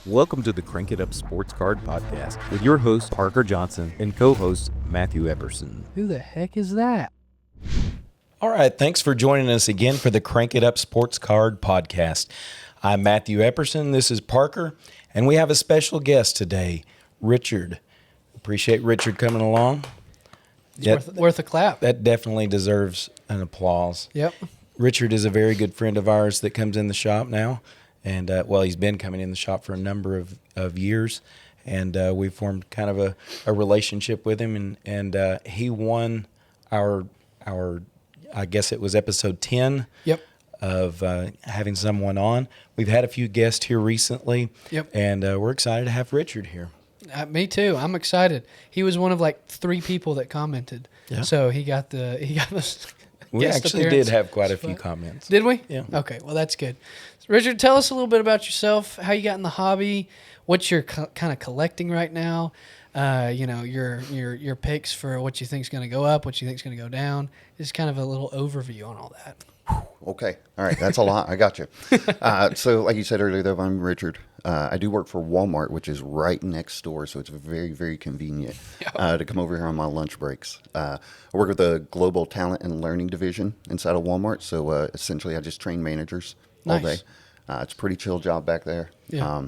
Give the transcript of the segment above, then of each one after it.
Welcome to the Crank It Up Sports Card Podcast with your host, Parker Johnson, and co-host, Matthew Epperson. Who the heck is that? All right, thanks for joining us again for the Crank It Up Sports Card Podcast. I'm Matthew Epperson, this is Parker, and we have a special guest today, Richard. Appreciate Richard coming along. Worth a clap. That definitely deserves an applause. Yep. Richard is a very good friend of ours that comes in the shop now, and he's been coming in the shop for a number of years, and we formed kind of a relationship with him, and he won our I guess it was episode 10 Yep. of having someone on. We've had a few guests here recently, Yep. and we're excited to have Richard here. Me too. I'm excited. He was one of like 3 people that commented. Yeah. So he got the We guest actually appearance did have quite a few spot. comments. Did we? Yeah. Okay. Well, that's good. So Richard, tell us a little bit about yourself. How you got in the hobby? What's your kind of collecting right now? Your picks for what you think's going to go up, what you think's going to go down. Just kind of a little overview on all that. Okay. All right. That's a lot. I got you. So like you said earlier, though, I'm Richard. I do work for Walmart, which is right next door. So it's very, very convenient to come over here on my lunch breaks. I work with the Global Talent and Learning Division inside of Walmart. So essentially, I just train managers all Nice. day. It's a pretty chill job back there. Yeah.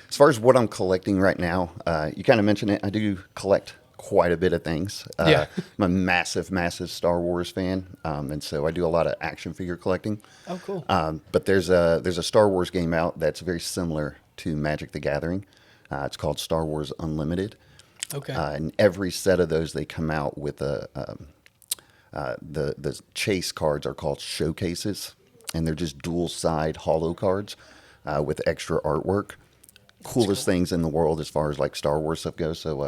As far as what I'm collecting right now, you kind of mentioned it. I do collect quite a bit of things. Yeah. I'm a massive, massive Star Wars fan, and so I do a lot of action figure collecting. Oh, cool. But there's a Star Wars game out that's very similar to Magic the Gathering. It's called Star Wars Unlimited. Okay. And every set of those, they come out with the chase cards are called showcases, and they're just dual side holo cards with extra artwork. Coolest things in the world as far as like Star Wars stuff goes. So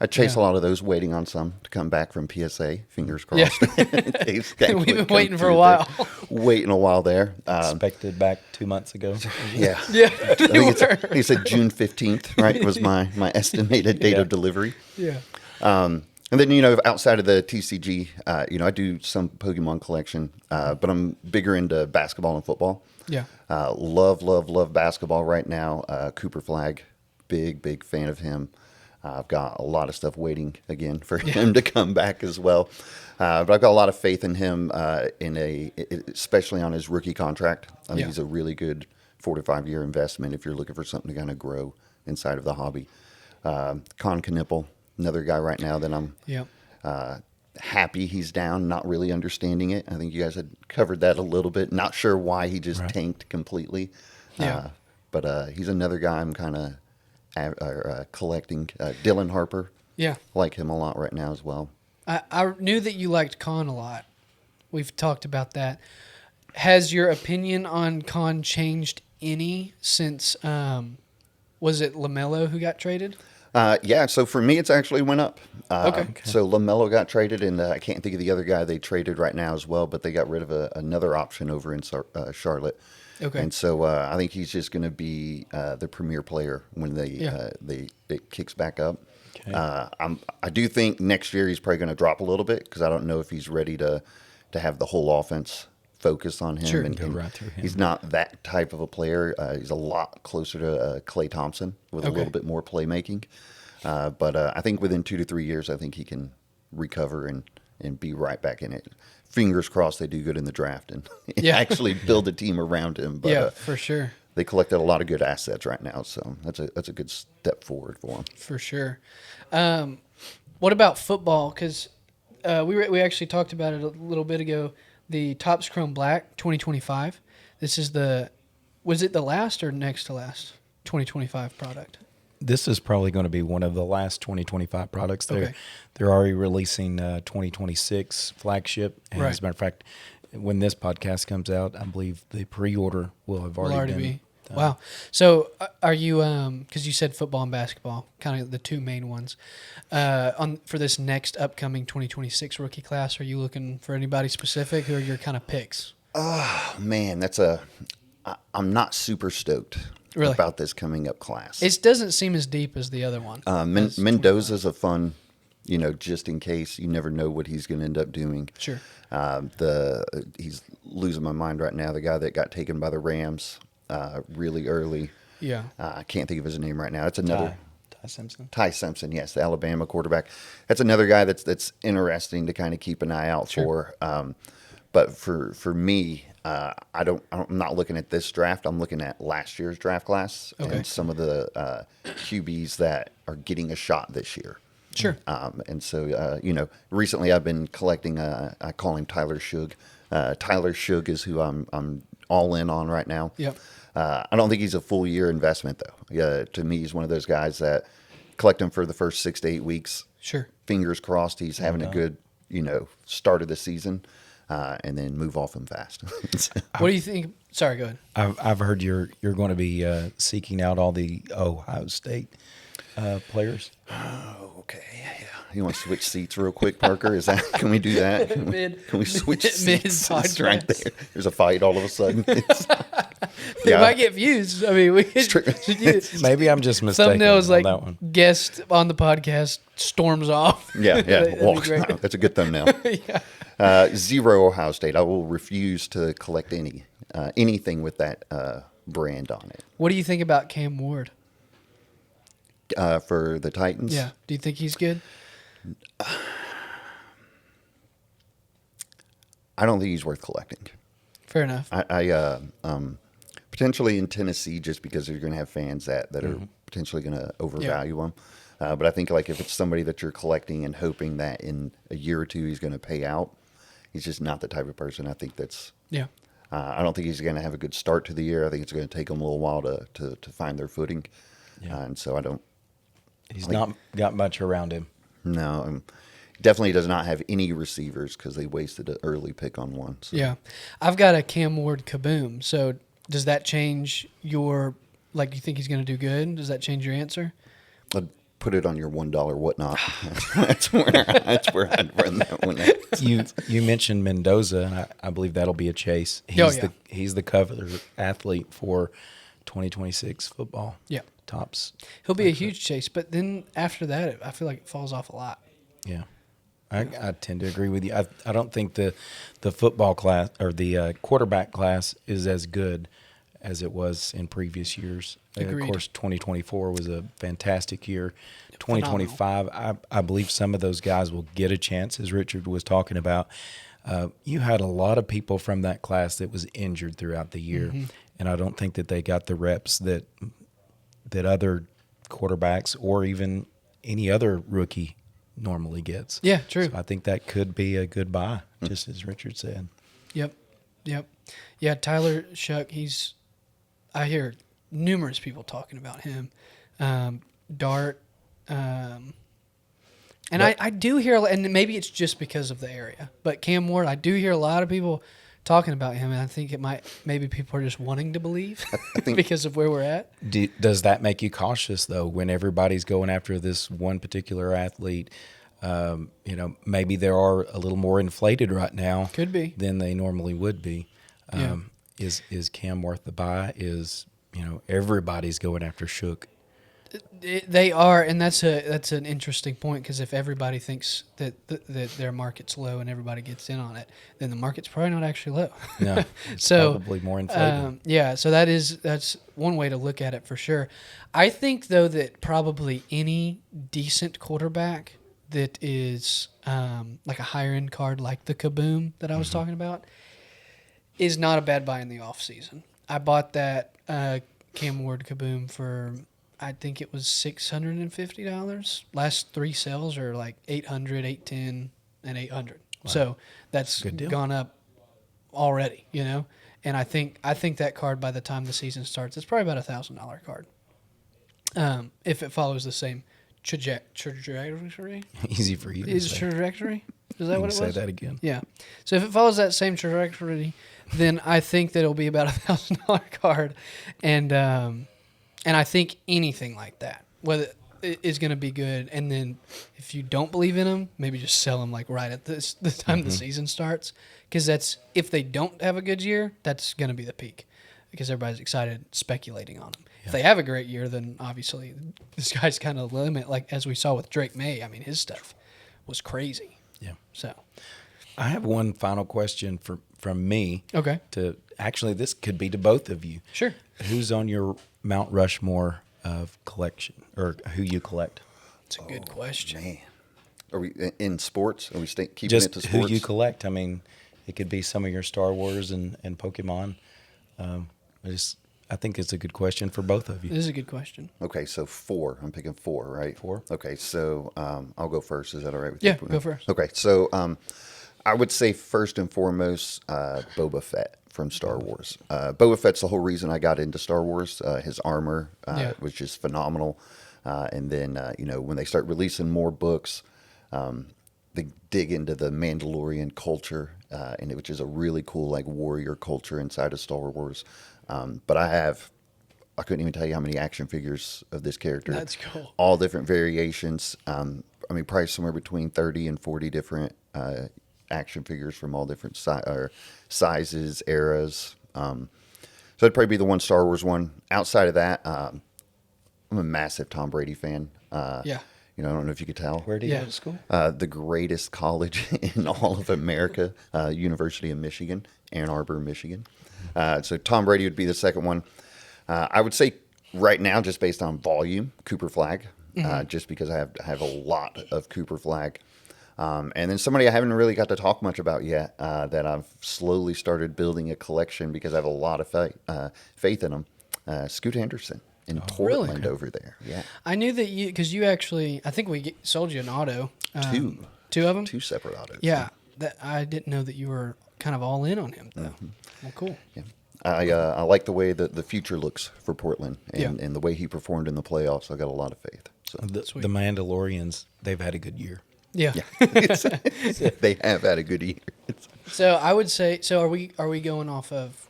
I chase a lot of those, waiting on some to come back from PSA. Fingers crossed. We've been waiting for a while. Waiting a while there. Expected back 2 months ago. Yeah. Yeah. I think he said June 15th, right? Was my estimated date of delivery. Yeah. And then, outside of the TCG, I do some Pokemon collection, but I'm bigger into basketball and football. Yeah. Love basketball right now. Cooper Flag, big fan of him. I've got a lot of stuff waiting again for him to come back as well. But I've got a lot of faith in him, especially on his rookie contract. I think he's a really good 4 to 5 year investment if you're looking for something to kind of grow inside of the hobby. Con Knipple, another guy right now that I'm happy he's down, not really understanding it. I think you guys had covered that a little bit. Not sure why he just tanked completely. Yeah. But he's another guy I'm kind of collecting. Dylan Harper. Yeah. Like him a lot right now as well. I knew that you liked Con a lot. We've talked about that. Has your opinion on Con changed any since, was it LaMelo who got traded? So for me, it's actually went up. Okay. So LaMelo got traded, and I can't think of the other guy they traded right now as well, but they got rid of another option over in Charlotte. Okay. And so I think he's just going to be the premier player when it kicks back up. Okay. I do think next year he's probably going to drop a little bit because I don't know if he's ready to have the whole offense focus on him. Sure. And Go right through him. he's not that type of a player. He's a lot closer to Klay Thompson with a little bit more playmaking. But I think within 2 to 3 years, I think he can recover and be right back in it. Fingers crossed they do good in the draft and actually build a team around him. But, for sure. They collected a lot of good assets right now, so that's a good step forward for them. For sure. What about football? Because we actually talked about it a little bit ago. The Topps Chrome Black 2025. This is was it the last or next to last 2025 product? This is probably going to be one of the last 2025 products. Okay. They're already releasing 2026 flagship. And Right. as a matter of fact, when this podcast comes out, I believe the pre-order will have already been be. done. Wow. So are you, because you said football and basketball, kind of the 2 main ones, for this next upcoming 2026 rookie class, are you looking for anybody specific? Who are your kind of picks? Man, I'm not super stoked about this coming up class. It doesn't seem as deep as the other one. Mendoza's a fun, just in case. You never know what he's going to end up doing. Sure. He's losing my mind right now. The guy that got taken by the Rams really early. Yeah. I can't think of his name right now. It's another Ty Simpson. Ty Simpson, yes, the Alabama quarterback. That's another guy that's interesting to kind of keep an eye out for. But for me, I'm not looking at this draft. I'm looking at last year's draft class Okay. and some of the QBs that are getting a shot this year. Sure. And so, recently I've been collecting. I call him Tyler Shug. Tyler Shug is who I'm all in on right now. Yep. I don't think he's a full year investment though. To me, he's one of those guys that collect him for the first 6 to 8 weeks. Sure. Fingers crossed he's having a good, start of the season, and then move off him fast. What do you think? Sorry, go ahead. I've heard you're going to be seeking out all the Ohio State players. Okay, yeah. You want to switch seats real quick, Parker? Can we do that? Can we switch seats? It's right there. There's a fight all of a sudden. We might get views. I mean, we could. Maybe I'm just mistaken Thumbnails on like that one. guest on the podcast storms off. Yeah. That'd be Walks great. out. That's a good thumbnail. Zero Ohio State. I will refuse to collect anything with that brand on it. What do you think about Cam Ward? For the Titans? Yeah. Do you think he's good? I don't think he's worth collecting. Fair enough. I potentially in Tennessee, just because you're going to have fans that are potentially going to overvalue him. But I think like if it's somebody that you're collecting and hoping that in a year or two he's going to pay out, he's just not the type of person I think that's. Yeah. I don't think he's going to have a good start to the year. I think it's going to take them a little while to find their footing. Yeah. And so I don't. He's not got much around him. No, definitely does not have any receivers because they wasted an early pick on one. So. Yeah. I've got a Cam Ward kaboom. So does that change your, like, you think he's going to do good? Does that change your answer? I'd put it on your $1 whatnot. That's where I'd run that one at. You mentioned Mendoza, and I believe that'll be a chase. He's the cover athlete for 2026 football. Yeah. Tops. He'll be a huge chase, but then after that, I feel like it falls off a lot. Yeah. I tend to agree with you. I don't think the football class or the quarterback class is as good as it was in previous years. Agreed. Of course, 2024 was a fantastic year. 2025, I believe some of those guys will get a chance, as Richard was talking about. You had a lot of people from that class that was injured throughout the year, and I don't think that they got the reps that other quarterbacks or even any other rookie normally gets. Yeah, true. So I think that could be a good buy, just as Richard said. Yep. Yeah, Tyler Shuck, I hear numerous people talking about him. Dart. And I do hear, and maybe it's just because of the area, but Cam Ward, I do hear a lot of people talking about him, and I think maybe people are just wanting to believe I think because of where we're at. Does that make you cautious, though, when everybody's going after this one particular athlete? Maybe they are a little more inflated right now. Could be. Than they normally would be. Yeah. Is Cam worth the buy? Everybody's going after Shook. They are, and that's an interesting point, because if everybody thinks that their market's low and everybody gets in on it, then the market's probably not actually low. No, it's so probably more inflated. So that's one way to look at it for sure. I think though that probably any decent quarterback that is like a higher end card, like the Kaboom that I was talking about, is not a bad buy in the off season. I bought that Cam Ward Kaboom for, I think it was $650. Last 3 sales are like $800, $810, and $800. Wow. So that's gone up already, And I think that card, by the time the season starts, it's probably about $1,000 card. If it follows the same trajectory. Easy for you. Is trajectory? Is that what it was? Say that again. Yeah. So if it follows that same trajectory, then I think that it'll be about $1,000 card, and I think anything like that, whether is going to be good. And then if you don't believe in them, maybe just sell them like right at the time the season starts, because that's, if they don't have a good year, that's going to be the peak, because everybody's excited speculating on them. Yeah. If they have a great year, then obviously the sky's kind of the limit. Like as we saw with Drake May, I mean his stuff was crazy. Yeah. So. I have one final question from me. Okay. Actually, this could be to both of you. Sure. Who's on your Mount Rushmore of collection, or who you collect? It's a good question. Man, are we in sports? Are we keeping Just it to who sports? you collect. I mean, it could be some of your Star Wars and Pokemon. I think it's a good question for both of you. This is a good question. Okay, so 4. I'm picking 4, right? 4. Okay, so I'll go first. Is that all right with you? Yeah, go first. Okay, so I would say first and foremost, Boba Fett from Star Wars. Boba Fett's the whole reason I got into Star Wars. His armor was just phenomenal. And then, when they start releasing more books, they dig into the Mandalorian culture, which is a really cool, like, warrior culture inside of Star Wars. But I couldn't even tell you how many action figures of this character. That's cool. All different variations. Probably somewhere between 30 and 40 different action figures from all different sizes, eras. So it'd probably be the one Star Wars one. Outside of that, I'm a massive Tom Brady fan. Yeah. I don't know if you could tell. Where do you go to school? The greatest college in all of America, University of Michigan, Ann Arbor, Michigan. So Tom Brady would be the second one. I would say right now, just based on volume, Cooper Flag, just because I have a lot of Cooper Flag. And then somebody I haven't really got to talk much about yet, that I've slowly started building a collection because I have a lot of faith in him. Scoot Henderson in Portland over there. Yeah. I knew that because you actually, I think we sold you an auto. 2. 2 of them? 2 separate autos. Yeah. That I didn't know that you were kind of all in on him, though. Well, cool. Yeah. I like the way that the future looks for Portland and, Yeah. and the way he performed in the playoffs. I got a lot of faith. So The Mandalorians, they've had a good year. Yeah. they have had a good year. So I would say, are we going off of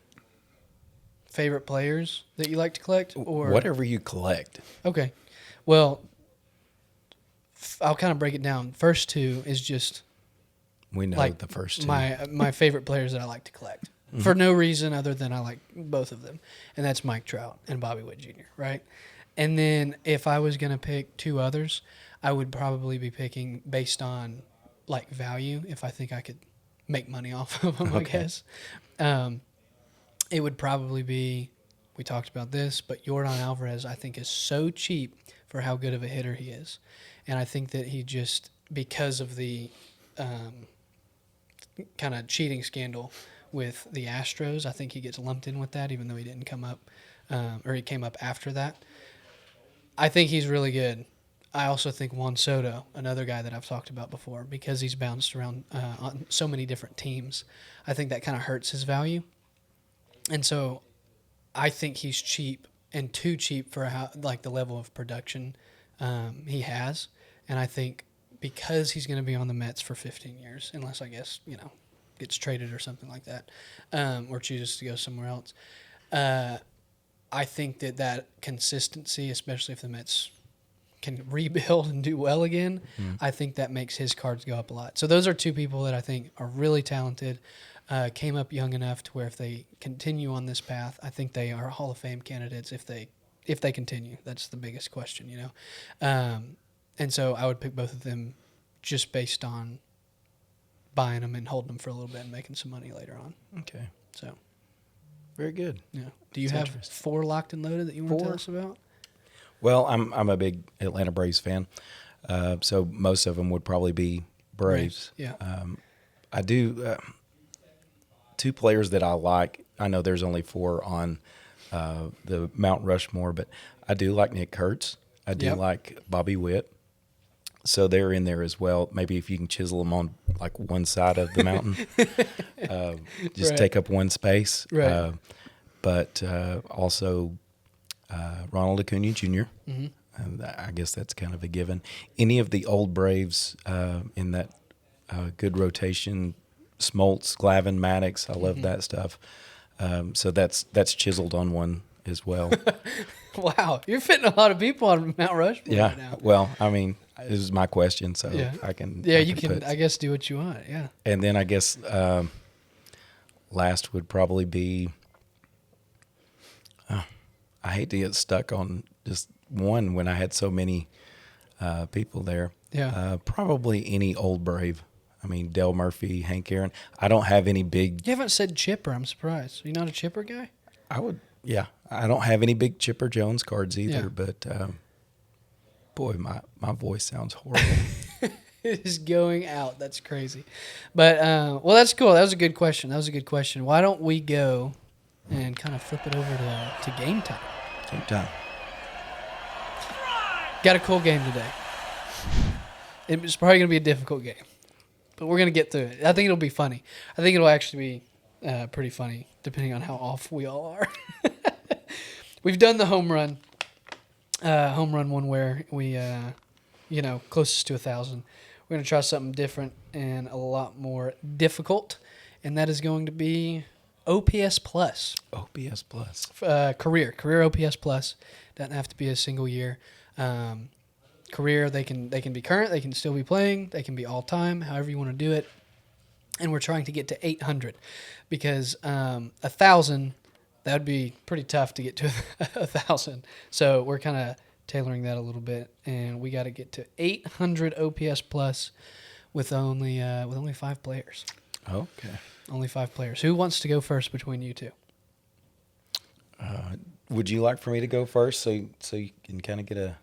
favorite players that you like to collect, or Whatever you collect. Okay. Well, I'll kind of break it down. First 2 is just We know like the first 2. my favorite players that I like to collect for no reason other than I like both of them, and that's Mike Trout and Bobby Witt Jr. Right, and then if I was gonna pick 2 others, I would probably be picking based on like value. If I think I could make money off of them, I guess. It would probably be, we talked about this, but Yordan Alvarez I think is so cheap for how good of a hitter he is, and I think that he just, because of the kind of cheating scandal with the Astros, I think he gets lumped in with that, even though he didn't come up, or he came up after that. I think he's really good. I also think Juan Soto, another guy that I've talked about before, because he's bounced around on so many different teams, I think that kind of hurts his value. And so I think he's cheap, and too cheap for the level of production he has. And I think because he's going to be on the Mets for 15 years, unless I guess, gets traded or something like that, or chooses to go somewhere else, I think that consistency, especially if the Mets can rebuild and do well again, I think that makes his cards go up a lot. So those are 2 people that I think are really talented, came up young enough to where if they continue on this path, I think they are Hall of Fame candidates if they continue. That's the biggest question, And so I would pick both of them just based on buying them and holding them for a little bit and making some money later on. Okay. So, Very good. yeah. Do you have 4 locked and loaded that you want to tell us about? Well, I'm a big Atlanta Braves fan, so most of them would probably be Braves. Yeah. I do 2 players that I like. I know there's only 4 on the Mount Rushmore, but I do like Nick Kurtz. I do like Bobby Witt. So they're in there as well. Maybe if you can chisel them on like one side of the mountain, just take up one space. Right. But also Ronald Acuna Jr. And I guess that's kind of a given. Any of the old Braves in that good rotation, Smoltz, Glavine, Maddox, I love that stuff. So that's chiseled on one as well. Wow, you're fitting a lot of people on Mount Rushmore right now. Well, I mean, this is my question, so I can. Yeah, you can. I guess do what you want. Yeah. And then I guess last would probably be. I hate to get stuck on just one when I had so many people there. Yeah. Probably any old Brave. I mean, Dale Murphy, Hank Aaron. I don't have any big. You haven't said Chipper. I'm surprised. Are you not a Chipper guy? I don't have any big Chipper Jones cards either. Yeah. But boy, my voice sounds horrible. It is going out. That's crazy. But, well, that's cool. That was a good question. Why don't we go and kind of flip it over to game time? Same time. Got a cool game today. It's probably going to be a difficult game, but we're going to get through it. I think it'll be funny. I think it'll actually be pretty funny, depending on how off we all are. We've done the home run one where we, closest to 1,000. We're going to try something different and a lot more difficult, and that is going to be OPS Plus. OPS Plus. Career OPS Plus. Doesn't have to be a single year. Career, they can be current, they can still be playing, they can be all time, however you want to do it. And we're trying to get to 800 because 1,000, that would be pretty tough to get to 1,000. So we're kind of tailoring that a little bit, and we got to get to 800 OPS Plus with only 5 players. Okay. Only 5 players. Who wants to go first between you two? Would you like for me to go first so you can kind of get a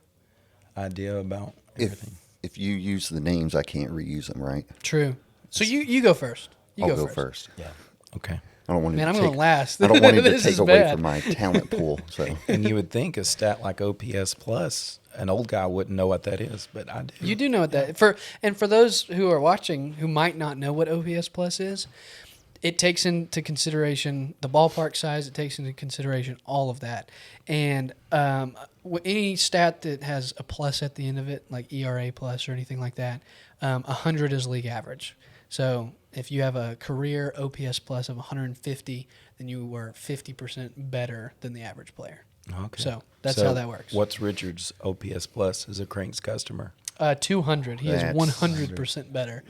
idea about everything? If you use the names, I can't reuse them, right? True. So you go first. I'll go first. Yeah. Okay. I don't want Man, to I'm going to last. I don't want him to This take is away bad. from my talent pool. So And you would think a stat like OPS Plus, an old guy wouldn't know what that is, but I do. You do know what that for those who are watching who might not know what OPS Plus is, it takes into consideration the ballpark size. It takes into consideration all of that, and any stat that has a plus at the end of it, like ERA plus or anything like that, 100 is league average. So if you have a career OPS plus of 150, then you were 50% better than the average player. Okay. So that's how that works. What's Richard's OPS Plus as a Cranks customer? 200. He is That's 100% better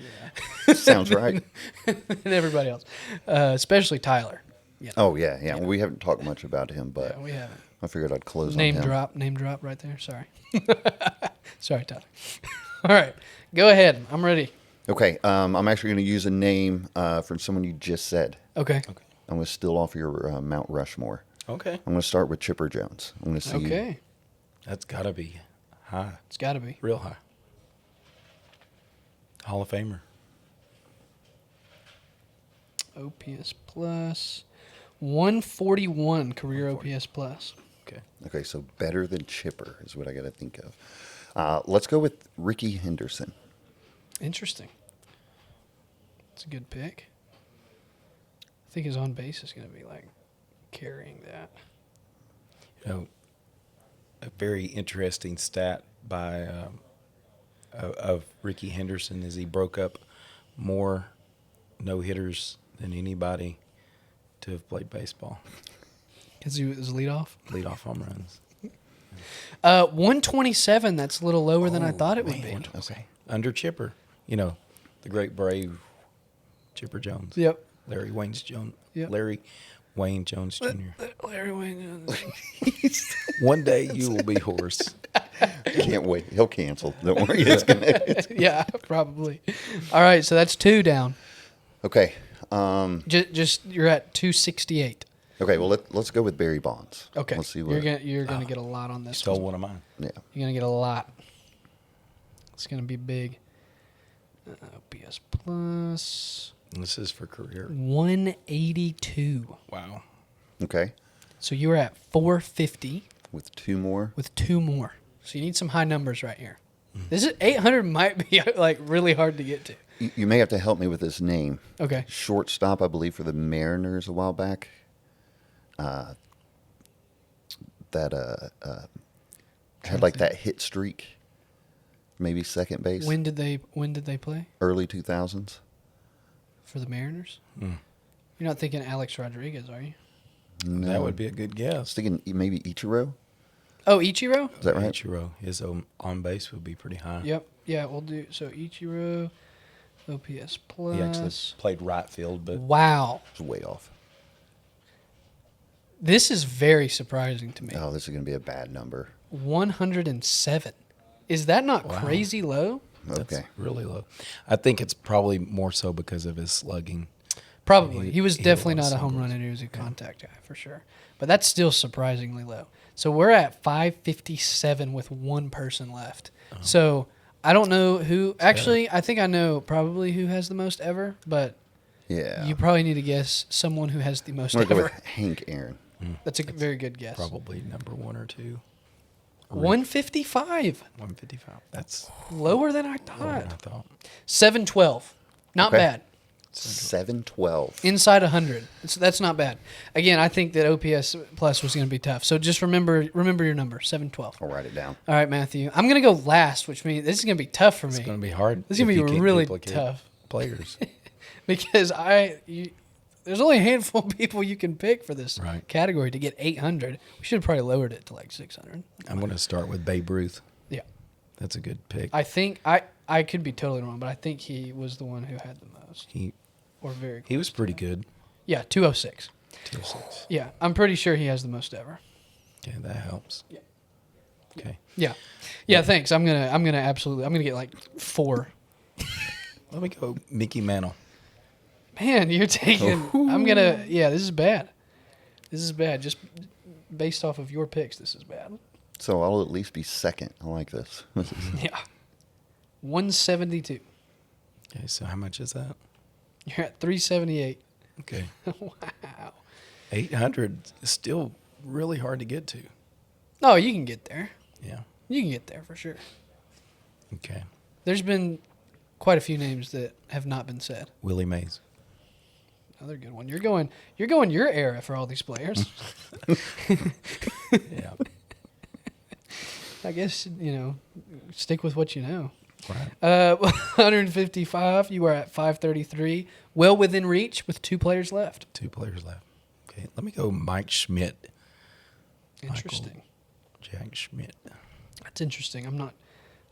sounds right. than everybody else, especially Tyler. Yeah. Oh yeah. Well, we haven't talked much about him, but We haven't. I figured I'd close Name on him. name drop right there. Sorry. Sorry, Tyler. All right. Go ahead. I'm ready. Okay. I'm actually going to use a name from someone you just said. Okay. I'm going to steal off your Mount Rushmore. Okay. I'm going to start with Chipper Jones. I'm going to see. Okay. That's got to be high, It's got to be. real high. Hall of Famer. OPS plus 141 career OPS plus. Okay. Okay, so better than Chipper is what I got to think of. Let's go with Ricky Henderson. Interesting. It's a good pick. I think his on base is going to be like carrying that. You know, a very interesting stat by of Ricky Henderson is he broke up more no-hitters than anybody to have played baseball. Because he was leadoff. Leadoff home runs. 127. That's a little lower than I thought it would be. Okay. Under Chipper. You know, the great brave Chipper Jones. Yep. Larry Wayne Jones. Yep. Larry Wayne Jones Jr. Larry Wayne. One day you will be hoarse. Can't wait. He'll cancel. Don't worry. It's Yeah, probably. All right, so that's 2 down. okay. Just you're at 268. Okay. Well, let's go with Barry Bonds. Okay. Let's see what. You're gonna get a lot on this. Stole one of mine. Yeah. You're gonna get a lot. It's gonna be big. OPS plus This is for career. 182. Wow. Okay. So you were at 450 With 2 more. with 2 more. So you need some high numbers right here. This is 800 might be like really hard to get to. You may have to help me with this name. Okay. Shortstop, I believe, for the Mariners a while back. Had like that hit streak. Maybe second base. When did they play Early 2000s. for the Mariners? Mm. You're not thinking Alex Rodriguez, are you? No. That would be a good I was guess. thinking maybe Ichiro. Oh, Ichiro? Is that right? Ichiro, his on base would be pretty high. Yep. Yeah, we'll do so. Ichiro, OPS plus. He actually played right field, but Wow, It's way off. this is very surprising to me. Oh, this is going to be a bad number. 107. Is that not Wow. crazy low? That's Okay. really low. I think it's probably more so because of his slugging. Probably. He was He definitely was not a home singles. run hitter. He was a contact guy for sure. But that's still surprisingly low. So we're at 557 with one person left. So I don't know who. Actually, I think I know probably who has the most ever, but Yeah. you probably need to guess someone who has the most I'm going to go ever. with Hank Aaron. That's a very good guess. Probably number 1 or 2. 155. 155. That's Lower than I lower thought. than I thought. 712. Not Okay. bad. 712. Inside 100. That's not bad. Again, I think that OPS plus was going to be tough. So just remember your number, 712. I'll write it down. All right, Matthew. I'm going to go last, which means this is going to be tough for me. It's going to be hard. This is gonna if be you can't really duplicate tough. Players. because there's only a handful of people you can pick for this Right. category to get 800. We should have probably lowered it to like 600. I'm going to start with Babe Ruth. Yeah. That's a good pick. I think I could be totally wrong, but I think he was the one who had the most or very close. He was pretty good. Yeah, 206. 206. Yeah, I'm pretty sure he has the most ever. Okay, that helps. Yeah. Okay. Yeah, thanks. I'm gonna get like 4. Let me go Mickey Mantle. Man, you're taking. This is bad. This is bad. Just based off of your picks, this is bad. So I'll at least be second. I like this. Yeah. 172. Okay, so how much is that? You're at 378. Okay. Wow. 800 is still really hard to get to. No, you can get there. Yeah. You can get there for sure. Okay. There's been quite a few names that have not been said. Willie Mays. Another good one. You're going your era for all these players. Yeah. I guess, stick with what you know. Right. 155. You are at 533. Well within reach with 2 players left. 2 players left. Okay, let me go Mike Schmidt. Interesting. Jack Schmidt. That's interesting.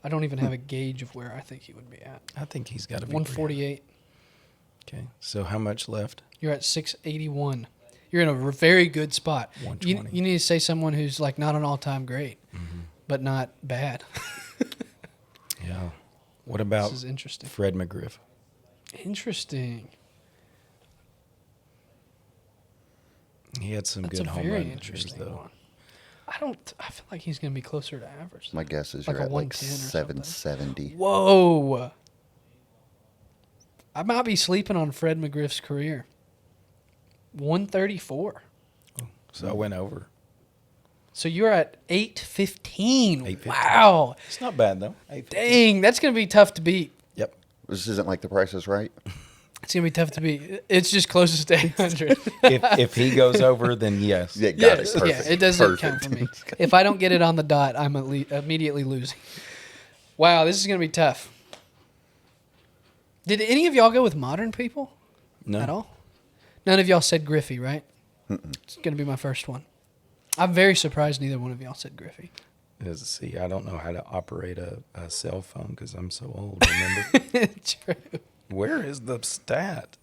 I don't even have a gauge of where I think he would be at. I think he's got to be 148. Okay, so how much left? You're at 681. You're in a very good spot. You 120. need to say someone who's like not an all-time great, but not bad. Yeah. What about This is interesting. Fred McGriff? Interesting. He had some That's good a home very run hitters, interesting though. one. I feel like he's going to be closer to average. My guess is Like you're a at like 110 or something. 770. Whoa. I might be sleeping on Fred McGriff's career. 134. So I went over. So you're at 815. 815. Wow. It's not bad, though. 815. Dang, that's going to be tough to beat. Yep. This isn't like The Price is Right. It's going to be tough to beat. It's just closest to 800. If he goes over, then yes. Yeah, got Yes, it. Perfect. yeah, it doesn't Perfect. count for me. If I don't get it on the dot, I'm immediately losing. Wow, this is going to be tough. Did any of y'all go with modern people No. at all? None of y'all said Griffey, right? It's going to be my first one. I'm very surprised neither one of y'all said Griffey. See, I don't know how to operate a cell phone because I'm so old, remember? True. Where is the stat?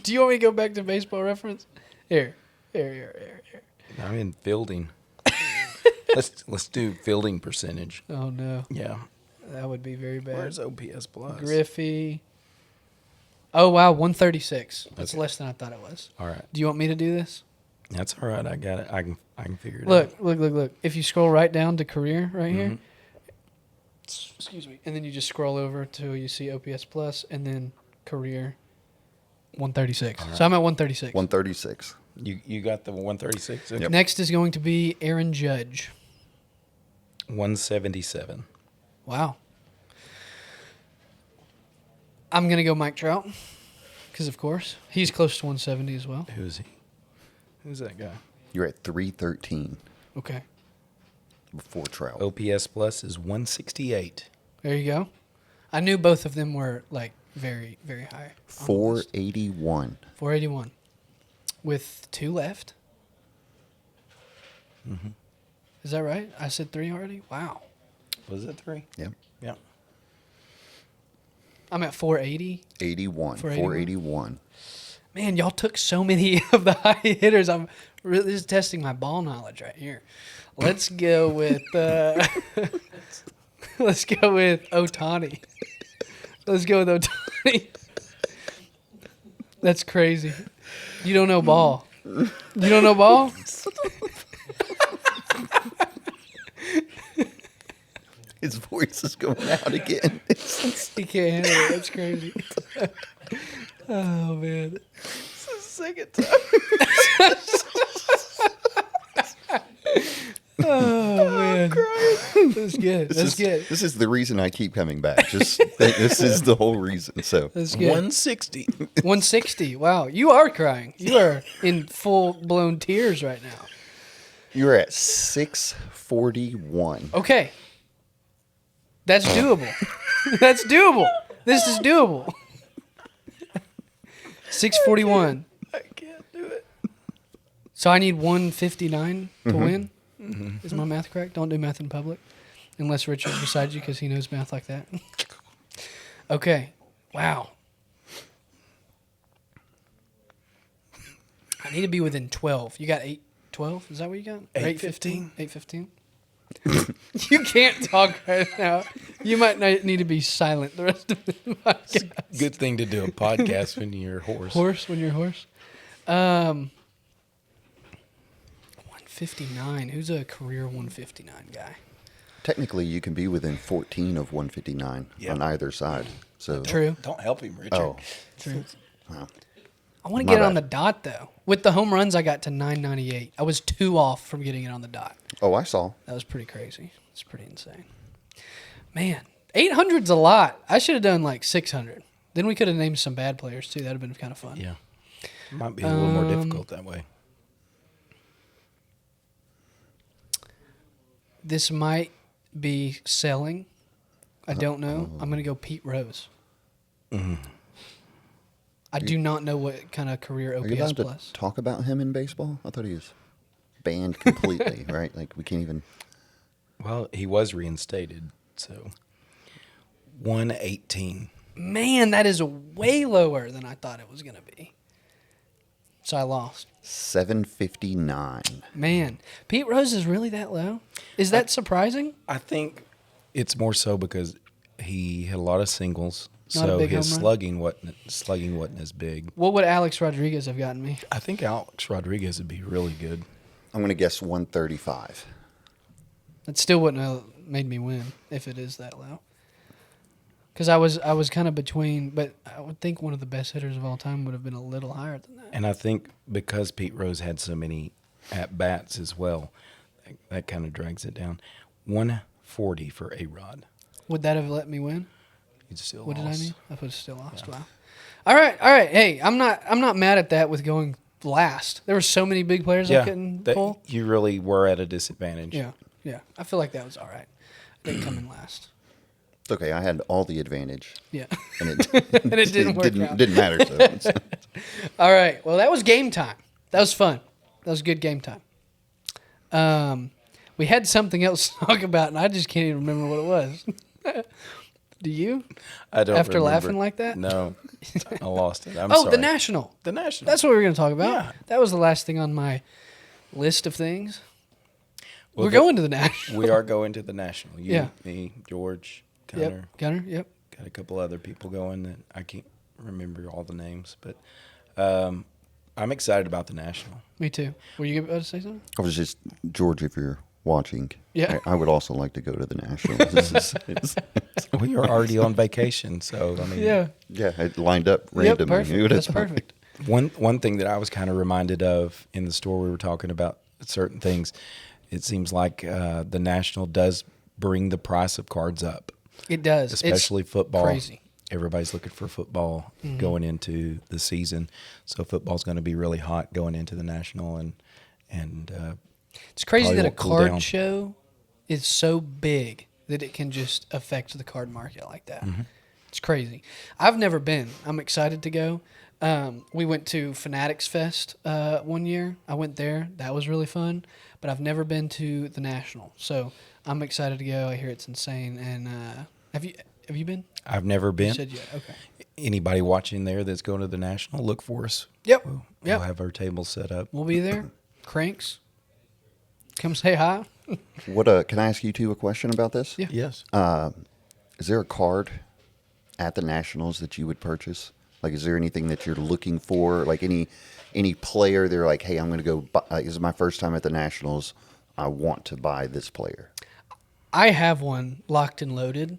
Do you want me to go back to Baseball Reference? Here. I'm in fielding. Let's do fielding percentage. Oh, no. Yeah. That would be very bad. Where's OPS plus? Griffey. Oh, wow, 136. That's Okay. less than I thought it was. All right. Do you want me to do this? That's all right. I got it. I can figure it Look, out. look. If you scroll right down to career right here, Mhm. excuse me, and then you just scroll over till you see OPS plus, and then career 136. All right. So I'm at 136. 136. You got the 136? Yep. Next is going to be Aaron Judge. 177. Wow. I'm gonna go Mike Trout, because of course he's close to 170 as well. Who's he? Who's that guy? You're at 313 Okay, before Trout. OPS plus is 168. there you go. I knew both of them were like very, very high. on the list. 481. 481, with 2 left. Mm-hmm. Is that right? I said 3 already. Wow. Was it 3? Yep. Yeah. I'm at 480. 81. 481. 481. Man, y'all took so many of the high hitters. I'm really this is testing my ball knowledge right here. Let's go with Let's go with Otani. Let's go with Otani. That's crazy. You don't know ball. You don't know ball? His voice is going out again. He can't handle it. That's crazy. Oh, man. It's the second time. Oh, man. That's good. That's good. This is the reason I keep coming back. This is the whole reason. So That's good. 160. 160. Wow. You are crying. You are in full-blown tears right now. you're at 641. Okay. That's doable. That's doable. This is doable. 641. I can't do it. So I need 159 to win? Is my math correct? Don't do math in public. Unless Richard's beside you because he knows math like that. Okay. Wow. I need to be within 12. You got 12? Is that what you got? 8:15. 8:15? You can't talk right now. You might need to be silent the rest of the podcast. Good thing to do a podcast when you're hoarse. When you're hoarse. 159. Who's a career 159 guy? Technically, you can be within 14 of 159 on either side. So True. Don't help him, Richard. Oh, True. wow. I want to My get it on the bad. dot, though. With the home runs, I got to 998. I was 2 off from getting it on the dot. Oh, I saw. That was pretty crazy. It's pretty insane. Man, 800's a lot. I should have done like 600. Then we could have named some bad players, too. That would have been kind of fun. Yeah. Might be a little more difficult that way. This might be selling. I don't know. I'm going to go Pete Rose. I do not know what kind of career Are you OPS allowed plus. to talk about him in baseball? I thought he was banned completely, right? Like, we can't even... Well, he was reinstated, so 118. Man, that is way lower than I thought it was going to be. So I lost. 759. Man, Pete Rose is really that low? Is that surprising? I think it's more so because he hit a lot of singles, Not a so big his home slugging wasn't as big. What would Alex Rodriguez have gotten me? I think Alex Rodriguez would be really good. I'm going to guess 135. That still wouldn't have made me win if it is that low. Because I was kind of between, but I would think one of the best hitters of all time would have been a little higher than that. And I think because Pete Rose had so many at-bats as well, that kind of drags it down. 140 for A-Rod. Would that have let me win? You'd still What did I lost. need? I would have still lost. Yeah. Wow. All right. Hey, I'm not mad at that with going last. There were so many big players I couldn't pull. You really were at a disadvantage. Yeah. I feel like that was all right. I didn't come in last. It's okay. I had all the advantage. Yeah. And it, And it didn't work out. Didn't matter. So it's- All right. Well, that was game time. That was fun. That was good game time. We had something else to talk about, and I just can't even remember what it was. Do you? I don't After remember. laughing like that? No. I lost it. I'm Oh, sorry. the National. The National. That's what we were going to talk about. Yeah. That was the last thing on my list of things. Well, We're going to the National. We are going to the National. You, Yeah. me, George, Gunner. Yep. Gunner, yep. Got a couple other people going that I can't remember all the names, but I'm excited about the National. Me too. Were you about to say something? I was just, George, if you're watching, Yeah. I would also like to go to the Nationals. We are already on vacation, so I mean, Yeah. Yeah, it lined up Yep, randomly. perfect. Who would have That's thought? perfect. One thing that I was kind of reminded of in the store, we were talking about certain things. It seems like the National does bring the price of cards up, It does. especially It's football. crazy. Everybody's looking for football going into the season, so football's going to be really hot going into the National, and It's crazy Probably that a won't cool card down. show is so big that it can just affect the card market like that. It's crazy. I've never been. I'm excited to go. We went to Fanatics Fest one year. I went there. That was really fun. But I've never been to the National, so I'm excited to go. I hear it's insane. And have you been? I've never You been. said yeah. Okay. Anybody watching there that's going to the National, look for us. Yep. We'll Yep. have our table set up. We'll be there. Cranks. Come say hi. What can I ask you two a question about this? Yeah. Yes. Is there a card at the Nationals that you would purchase? Like, is there anything that you're looking for? Like any player, they're like, hey, I'm going to go. This is my first time at the Nationals. I want to buy this player. I have one locked and loaded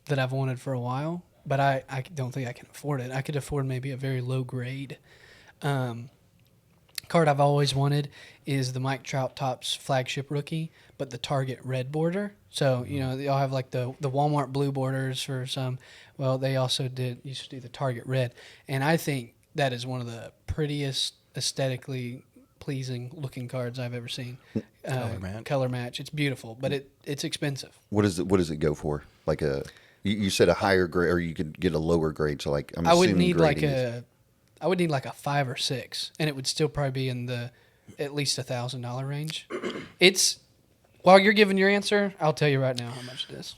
that I've wanted for a while, but I don't think I can afford it. I could afford maybe a very low grade. Card I've always wanted is the Mike Trout Topps flagship rookie, but the Target red border. So, they all have like the Walmart blue borders for some. Well, they also used to do the Target red. And I think that is one of the prettiest, aesthetically pleasing looking cards I've ever seen. Color match. It's beautiful, but it's expensive. What does it go for? Like you said a higher grade, or you could get a lower grade. So like I would need like a 5 or 6, and it would still probably be in the at least $1,000 range. It's while you're giving your answer, I'll tell you right now how much it is.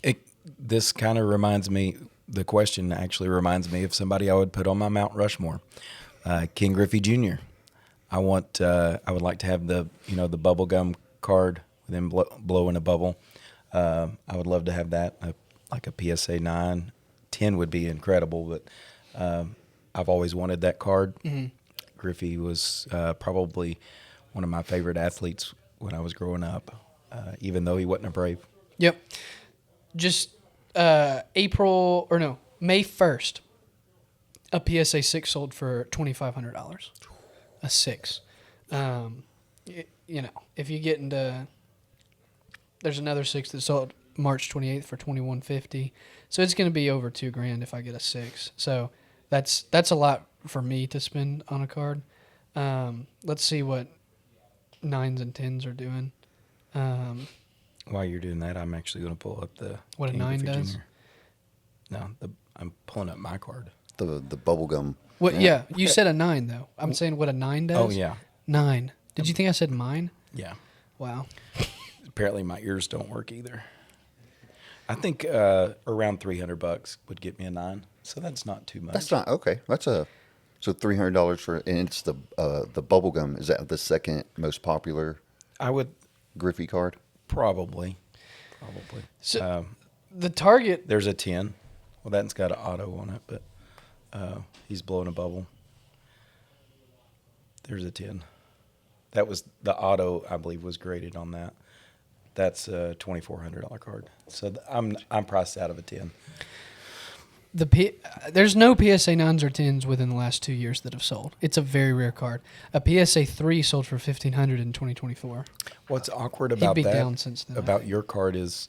This kind of reminds me. The question actually reminds me of somebody I would put on my Mount Rushmore, King Griffey Jr. I would like to have the bubble gum card with him blowing a bubble. I would love to have that, like a PSA 9. 10 would be incredible, but I've always wanted that card. Mm-hmm. Griffey was probably one of my favorite athletes when I was growing up, even though he wasn't a Brave. Yep. Just May 1st, a PSA 6 sold for $2,500. A 6. If you get into, there's another 6 that sold March 28th for $2,150. So it's going to be over $2,000 if I get a 6. So that's a lot for me to spend on a card. Let's see what 9s and 10s are doing. While you're doing that, I'm actually going to pull up the what King a 9 Griffey does. Jr. No, I'm pulling up my card. the bubble gum. What? Yeah, you said a 9 though. I'm saying what a 9 does. Oh yeah, 9. Did you think I said mine? yeah. Wow. Apparently my ears don't work either. I think around $300 would get me a 9, so that's not too much. That's not okay. So $300 for, and it's the bubble gum. Is that the second most popular I would Griffey card? probably. So the Target. There's a 10. Well, that's got an auto on it, but he's blowing a bubble. There's a 10. That was the auto, I believe, was graded on that. That's a $2,400 card. So I'm priced out of a 10. There's no PSA 9s or 10s within the last 2 years that have sold. It's a very rare card. A PSA 3 sold for $1,500 in 2024. What's awkward about He'd be that, down since then. about your card is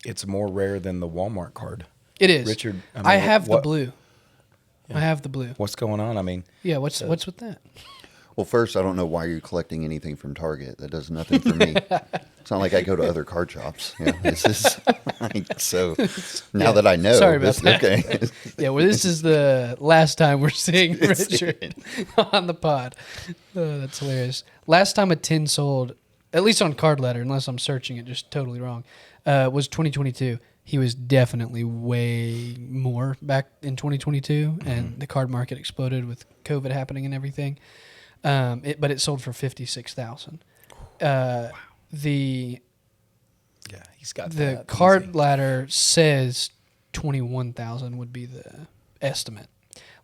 it's more rare than the Walmart card. It is. Richard, I have the blue. Yeah. I have the blue. What's going on? I mean, yeah. What's with that? Well, first, I don't know why you're collecting anything from Target. That does nothing for me. It's not like I go to other card shops. This is so. Now that I know, Sorry about that. Okay. Yeah, well, this is the last time we're seeing Richard on the pod. Oh, that's hilarious. Last time a 10 sold, at least on Card Letter, unless I'm searching it just totally wrong, was 2022. He was definitely way more back in 2022, and the card market exploded with COVID happening and everything. But it sold for $56,000. wow. The he's got the that Card easy. Ladder says 21,000 would be the estimate.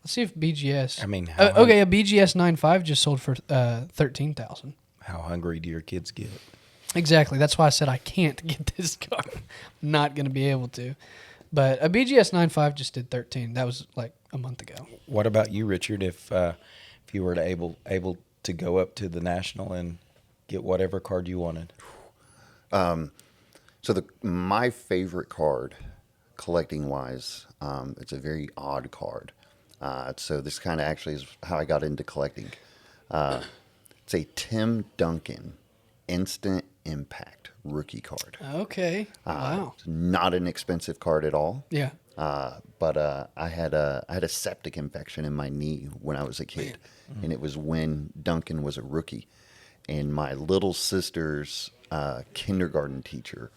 Let's see if BGS. I mean, a BGS 9.5 just sold for 13,000. How hungry do your kids get? Exactly. That's why I said I can't get this card. I'm not going to be able to. But a BGS 9.5 just did 13. That was like a month ago. What about you, Richard? If you were able to go up to the National and get whatever card you wanted. So my favorite card, collecting wise, it's a very odd card. So this kind of actually is how I got into collecting. It's a Tim Duncan Instant Impact rookie card. Okay. Wow. It's not an expensive card at all. Yeah. But I had a septic infection in my knee when I was a kid, and it was when Duncan was a rookie, and my little sister's kindergarten teacher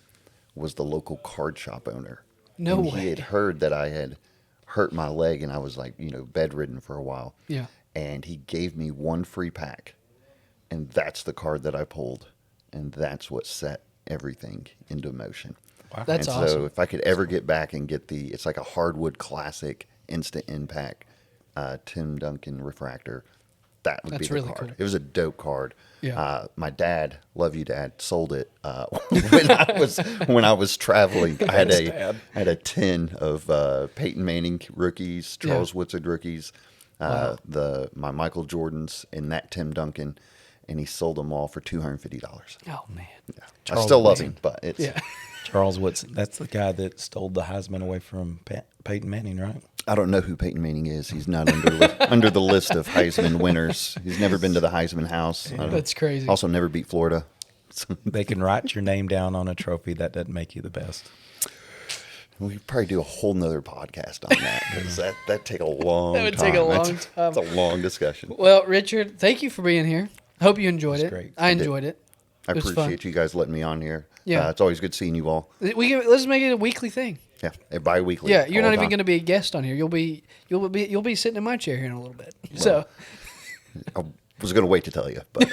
was the local card shop owner. No and way. He had heard that I had hurt my leg, and I was like, bedridden for a while. Yeah. And he gave me one free pack, and that's the card that I pulled, and that's what set everything into motion. That's and awesome. So if I could ever get back and get it's like a hardwood classic instant impact Tim Duncan refractor, that would That's be the really card. cool. It was a dope card. Yeah. My dad, love you, Dad, sold it when I was traveling. I had a tin of Peyton Manning rookies, Charles Woodson rookies, my Michael Jordans, and that Tim Duncan, and he sold them all for $250. Oh man. Yeah. I Charles still love Woodson. him, but it's Charles Woodson. That's the guy that stole the Heisman away from Peyton Manning, right? I don't know who Peyton Manning is. He's not under the list of Heisman winners. He's never been to the Heisman house. That's crazy. Also, never beat Florida. They can write your name down on a trophy. That doesn't make you the best. We could probably do a whole nother podcast on that because that take a long time. That would take a long That's time. a long discussion. Well, Richard, thank you for being here. Hope you enjoyed it. great. I enjoyed it. I It was appreciate fun. you guys letting me on here. Yeah. It's always good seeing you all. Let's make it a weekly thing. Yeah, bi-weekly. Yeah, you're all not the even time. going to be a guest on here. You'll be sitting in my chair here in a little bit. So, I was going to wait to tell you, but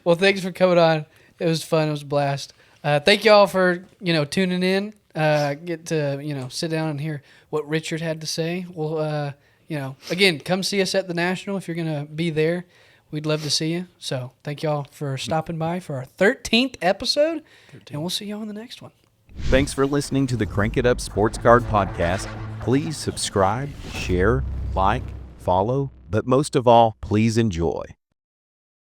well, thanks for coming on. It was fun. It was a blast. Thank y'all for tuning in. Get to sit down and hear what Richard had to say. Well, again, come see us at the National if you're going to be there. We'd love to see you. So thank y'all for stopping by for our 13th episode, and we'll see y'all in the next one. Thanks for listening to the Crank It Up Sports Card Podcast. Please subscribe, share, like, follow, but most of all, please enjoy.